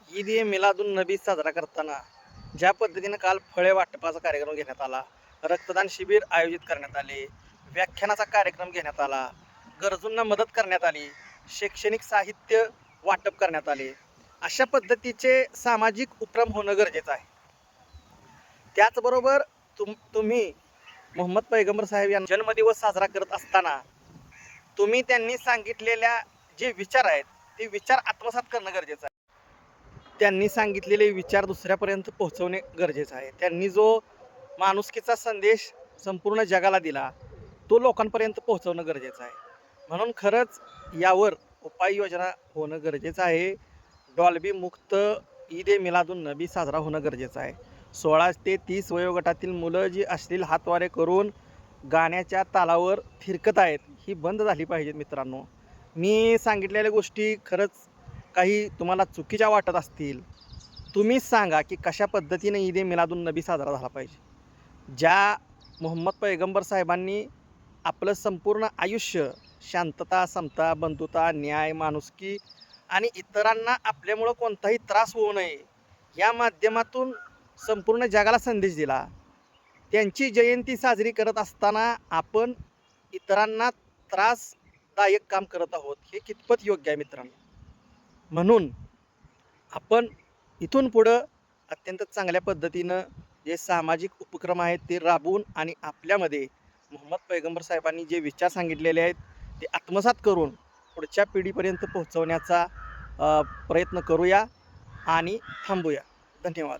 ईद ए मिलादुन नबी साजरा करताना ज्या पद्धतीनं काल फळे वाटपाचा कार्यक्रम घेण्यात आला, रक्तदान शिबिर आयोजित करण्यात आले, व्याख्यानाचा कार्यक्रम घेण्यात आला, गरजूंना मदत करण्यात आली, शैक्षणिक साहित्य वाटप करण्यात आले, अशा पद्धतीचे सामाजिक उपक्रम होणं गरजेचं आहे. त्याचबरोबर तुम्ही मोहम्मद पैगंबर साहेब यांचा जन्मदिवस साजरा करत असताना तुम्ही त्यांनी सांगितलेल्या जे विचार आहेत ते विचार आत्मसात करणं गरजेचं आहे. त्यांनी सांगितलेले विचार दुसऱ्यापर्यंत पोहोचवणे गरजेचं आहे. त्यांनी जो माणुसकीचा संदेश संपूर्ण जगाला दिला तो लोकांपर्यंत पोहोचवणं गरजेचं आहे. म्हणून खरंच यावर उपाययोजना होणं गरजेचं आहे. डॉल्बी मुक्त ईद ए मिलादुन नबी साजरा होणं गरजेचं आहे. 16 ते 30 वयोगटातील मुलं जी अश्लील हातवारे करून गाण्याच्या तालावर थिरकत आहेत ही बंद झाली पाहिजेत. मित्रांनो, मी सांगितलेल्या गोष्टी खरंच काही तुम्हाला चुकीच्या वाटत असतील, तुम्हीच सांगा की कशा पद्धतीने ईद ए मिलादुन नबी साजरा झाला पाहिजे. ज्या मोहम्मद पैगंबर साहेबांनी आपलं संपूर्ण आयुष्य शांतता, समता, बंधुता, न्याय, माणुसकी आणि इतरांना आपल्यामुळं कोणताही त्रास होऊ नये या माध्यमातून संपूर्ण जगाला संदेश दिला. त्यांची जयंती साजरी करत असताना आपण इतरांना त्रासदायक काम करत आहोत, हे कितपत योग्य आहे मित्रांनो. म्हणून आपण इथून पुढं अत्यंत चांगल्या पद्धतीनं जे सामाजिक उपक्रम आहेत ते राबवून आणि आपल्यामध्ये मोहम्मद पैगंबर साहेबांनी जे विचार सांगितलेले आहेत ते आत्मसात करून पुढच्या पिढीपर्यंत पोहोचवण्याचा प्रयत्न करूया आणि थांबूया. धन्यवाद.